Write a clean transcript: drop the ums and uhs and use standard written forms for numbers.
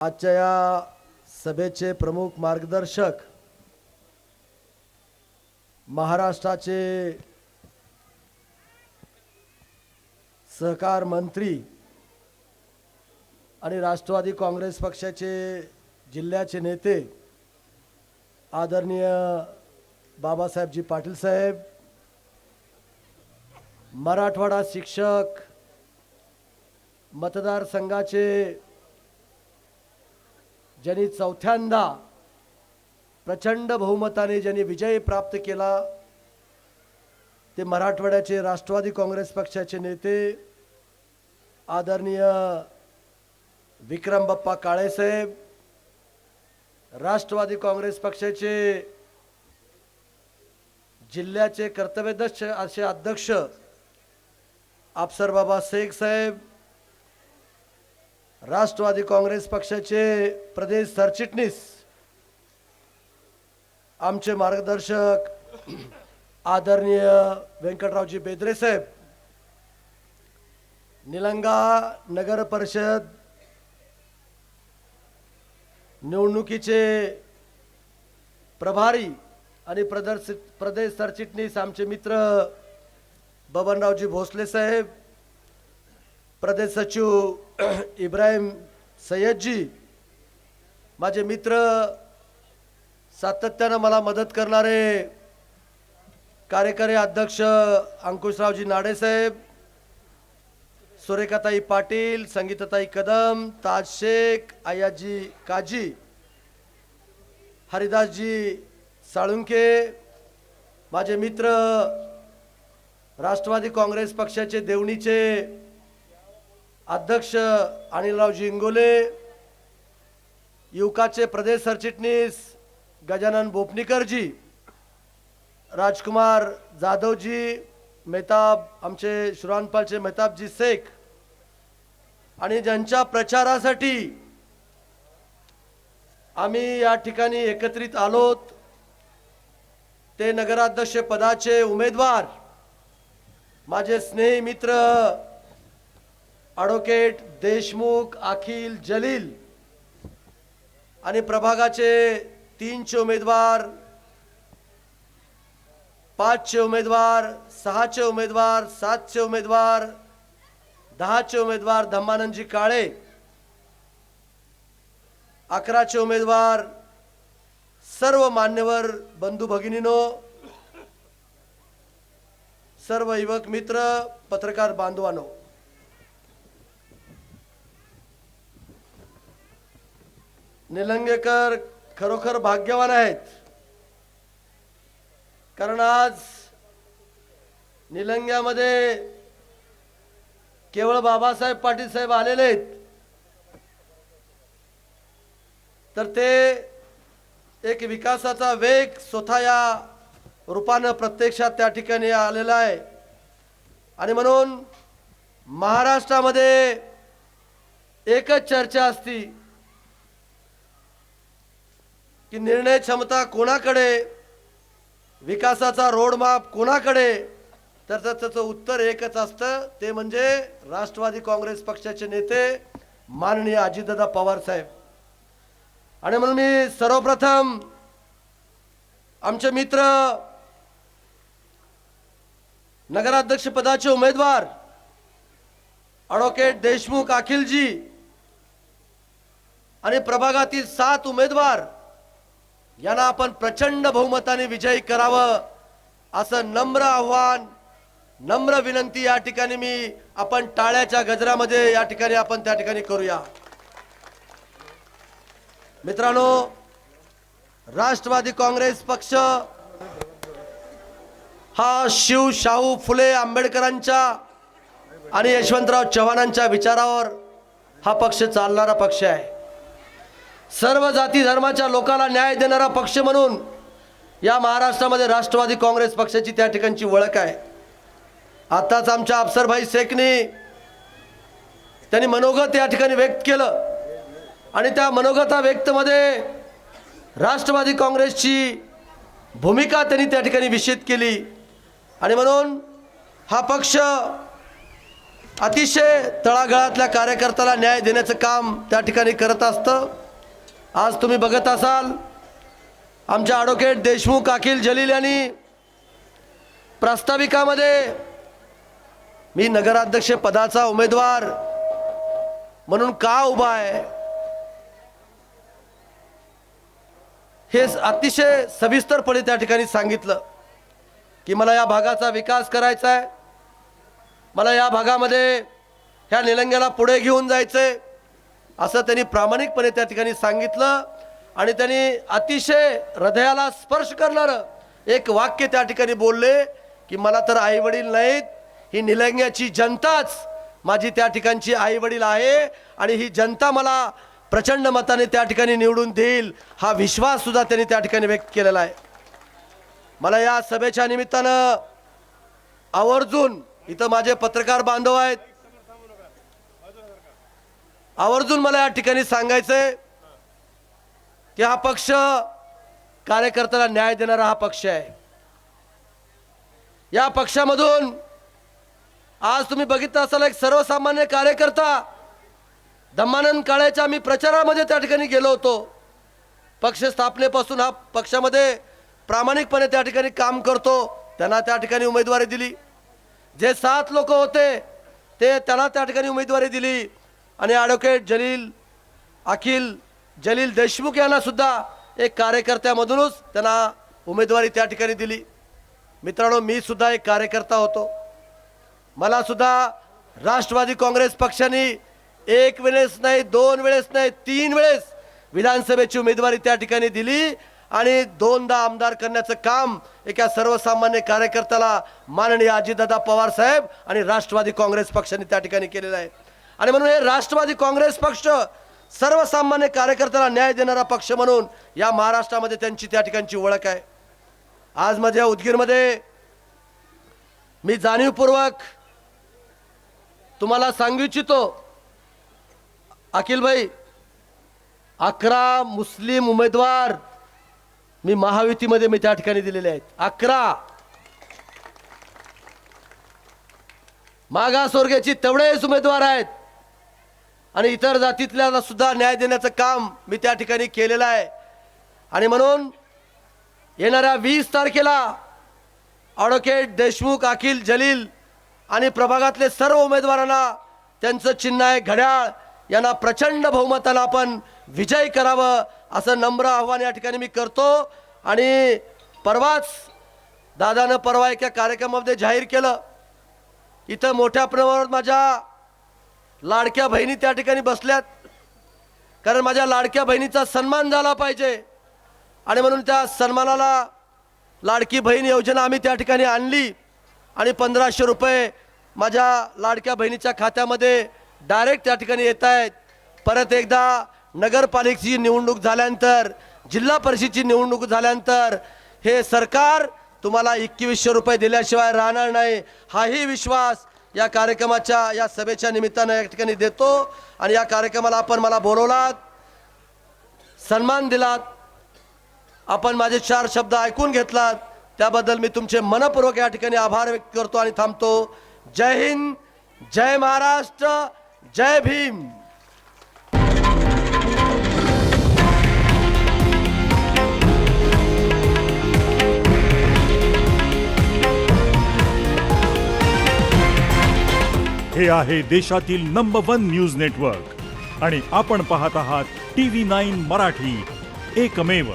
आजच्या या सभेचे प्रमुख मार्गदर्शक महाराष्ट्राचे सहकार मंत्री आणि राष्ट्रवादी काँग्रेस पक्षाचे जिल्ह्याचे नेते आदरणीय बाबासाहेबजी पाटील साहेब, मराठवाडा शिक्षक मतदारसंघाचे ज्यांनी चौथ्यांदा प्रचंड बहुमताने ज्यांनी विजय प्राप्त केला ते मराठवाड्याचे राष्ट्रवादी काँग्रेस पक्षाचे नेते आदरणीय विक्रम बाप्पा काळे साहेब, राष्ट्रवादी काँग्रेस पक्षाचे जिल्ह्याचे कर्तव्यदक्ष असे अध्यक्ष अफसर बाबा शेख साहेब, राष्ट्रवादी काँग्रेस पक्षाचे प्रदेश सरचिटणीस आमचे मार्गदर्शक आदरणीय व्यंकटरावजी बेदरे साहेब, निलंगा नगर परिषद निवडणुकीचे प्रभारी आणि प्रदेश सरचिटणीस आमचे मित्र बबनरावजी भोसले साहेब, प्रदेश सचिव इब्राहिम सय्यदजी, माझे मित्र सातत्याने मला मदत करणारे कार्यकारी अध्यक्ष अंकुशरावजी नाडे साहेब, सुरेखाताई पाटील, संगीताताई कदम, ताज शेख, आयाजी काजी, हरिदासजी साळुंके, माझे मित्र राष्ट्रवादी काँग्रेस पक्षाचे देवणीचे अध्यक्ष अनिलरावजी इंगोले, युवकाचे प्रदेश सरचिटणीस गजानन बोपनीकरजी, राजकुमार जाधवजी, मेहताब आमचे शुरानपालचे मेहताबजी शेख, आणि ज्यांच्या प्रचारासाठी आम्ही या ठिकाणी एकत्रित आलोत ते नगराध्यक्ष पदाचे उमेदवार माझे स्नेही मित्र ॲडव्होकेट देशमुख अखिल जलील, आणि प्रभागाचे 3चे उमेदवार, 5चे उमेदवार, 6चे उमेदवार, 7चे उमेदवार, 10चे उमेदवार धम्मानंदजी काळे, 11चे उमेदवार, सर्व मान्यवर बंधू भगिनीनो, सर्व युवक मित्र, पत्रकार बांधवांनो, निलंगेकर खरोखर भाग्यवान आहेत, कारण आज निलंग्यामध्ये केवळ बाबासाहेब पाटील साहेब आलेले आहेत, तर ते एक विकासाचा वेग स्वतः या रूपाने प्रत्यक्षात त्या ठिकाणी आलेला आहे. आणि म्हणून महाराष्ट्रामध्ये एकच चर्चा असती की निर्णय क्षमता कोणाकडे, विकासाचा रोडमॅप कोणाकडे, तर त्याचं उत्तर एकच असतं, ते म्हणजे राष्ट्रवादी काँग्रेस पक्षाचे नेते माननीय अजितदादा पवार साहेब. आणि म्हणून मी सर्वप्रथम आमचे मित्र नगराध्यक्ष पदाचे उमेदवार ॲडव्होकेट देशमुख अखिलजी आणि प्रभागातील 7 उमेदवार यांना आपण प्रचंड बहुमताने विजयी करावं असं नम्र आव्हान, नम्र विनंती या ठिकाणी मी आपण टाळ्याच्या गजरामध्ये या ठिकाणी आपण त्या ठिकाणी करूया. मित्रांनो, राष्ट्रवादी काँग्रेस पक्ष हा शिव शाहू फुले आंबेडकरांच्या आणि यशवंतराव चव्हाणांच्या विचारावर हा पक्ष चालणारा पक्ष आहे. सर्व जाती धर्माच्या लोकांना न्याय देणारा पक्ष म्हणून या महाराष्ट्रामध्ये राष्ट्रवादी काँग्रेस पक्षाची त्या ठिकाणची ओळख आहे. आताच आमच्या अफसरभाई शेखनी त्यांनी मनोगत या ठिकाणी व्यक्त केलं, आणि त्या मनोगता व्यक्तमध्ये राष्ट्रवादी काँग्रेसची भूमिका त्यांनी त्या ठिकाणी विषद केली. आणि म्हणून हा पक्ष अतिशय तळागाळातल्या कार्यकर्त्याला न्याय देण्याचं काम त्या ठिकाणी करत असतं. आज तुम्ही बघत असाल आमच्या ॲडव्होकेट देशमुख अखिल जलील यांनी प्रास्ताविकामध्ये मी नगराध्यक्ष पदाचा उमेदवार म्हणून का उभा आहे हे अतिशय सविस्तरपणे त्या ठिकाणी सांगितलं की मला या भागाचा विकास करायचा आहे, मला या भागामध्ये ह्या निलंग्याला पुढे घेऊन जायचंय असं त्यांनी प्रामाणिकपणे त्या ठिकाणी सांगितलं. आणि त्यांनी अतिशय हृदयाला स्पर्श करणारं एक वाक्य त्या ठिकाणी बोलले की मला तर आईवडील नाहीत, ही निलंग्याची जनताच माझी त्या ठिकाणची आईवडील आहे आणि ही जनता मला प्रचंड मताने त्या ठिकाणी निवडून देईल हा विश्वास सुद्धा त्यांनी त्या ठिकाणी व्यक्त केलेला आहे. मला या सभेच्या निमित्तानं आवर्जून इथं माझे पत्रकार बांधव आहेत, आवर्जून मला या ठिकाणी सांगायचंय की हा पक्ष कार्यकर्त्याला न्याय देणारा हा पक्ष आहे. या पक्षामधून आज तुम्ही बघितलं असाल एक सर्वसामान्य कार्यकर्ता धम्मानंद काळेच्या मी प्रचारामध्ये त्या ठिकाणी गेलो होतो. पक्ष स्थापनेपासून हा पक्षामध्ये प्रामाणिकपणे त्या ठिकाणी काम करतो, त्यांना त्या ठिकाणी उमेदवारी दिली. जे 7 लोक होते ते त्यांना त्या ठिकाणी उमेदवारी दिली आणि ॲडव्होकेट अखिल जलील देशमुख यांना सुद्धा एक कार्यकर्त्यामधूनच त्यांना उमेदवारी त्या ठिकाणी दिली. मित्रांनो, मी सुद्धा एक कार्यकर्ता होतो. मला सुद्धा राष्ट्रवादी काँग्रेस पक्षाने एक वेळेस नाही, 2 वेळेस नाही, 3 वेळेस विधानसभेची उमेदवारी त्या ठिकाणी दिली आणि 2दा आमदार करण्याचं काम एका सर्वसामान्य कार्यकर्त्याला माननीय अजितदादा पवार साहेब आणि राष्ट्रवादी काँग्रेस पक्षाने त्या ठिकाणी केलेलं आहे. आणि म्हणून हे राष्ट्रवादी काँग्रेस पक्ष सर्वसामान्य कार्यकर्त्याला न्याय देणारा पक्ष म्हणून या महाराष्ट्रामध्ये त्यांची त्या ठिकाणची ओळख आहे. आज माझ्या उदगीरमध्ये मी जाणीवपूर्वक तुम्हाला सांगू इच्छितो अखिल भाई, 11 मुस्लिम उमेदवार मी महायुतीमध्ये मी त्या ठिकाणी दिलेले आहेत. 11 मागासवर्गाची तेवढेच उमेदवार आहेत आणि इतर जातीतल्या सुद्धा न्याय देण्याचं काम मी त्या ठिकाणी केलेलं आहे. आणि म्हणून येणाऱ्या 20 तारखेला ॲडव्होकेट देशमुख अखिल जलील आणि प्रभागातले सर्व उमेदवारांना त्यांचं चिन्ह आहे घड्याळ, यांना प्रचंड बहुमतानं आपण विजय करावं असं नम्र आव्हान या ठिकाणी मी करतो. आणि परवाच दादानं परवा एका कार्यक्रमामध्ये जाहीर केलं, इथं मोठ्या प्रमाणावर माझ्या लाडक्या बहिणी त्या ठिकाणी बसल्यात, कारण माझ्या लाडक्या बहिणीचा सन्मान झाला पाहिजे आणि म्हणून त्या सन्मानाला लाडकी बहीण योजना आम्ही त्या ठिकाणी आणली आणि 1500 रुपये माझ्या लाडक्या बहिणीच्या खात्यामध्ये डायरेक्ट त्या ठिकाणी येत आहेत. परत एकदा नगरपालिकेची निवडणूक झाल्यानंतर, जिल्हा परिषदेची निवडणूक झाल्यानंतर हे सरकार तुम्हाला 2100 रुपये दिल्याशिवाय राहणार नाही हाही विश्वास या कार्यक्रमाच्या या सभेच्या निमित्तानं या ठिकाणी देतो. आणि या कार्यक्रमाला आपण मला बोलवलात, सन्मान दिलात, आपण माझे 4 शब्द ऐकून घेतलात, त्याबद्दल मी तुमचे मनपूर्वक या ठिकाणी आभार व्यक्त करतो आणि थांबतो. जय हिंद, जय महाराष्ट्र, जय भीम. हे आहे देशातील नंबर 1 न्यूज नेटवर्क आणि आपण पाहत आहात TV9 मराठी, एकमेव.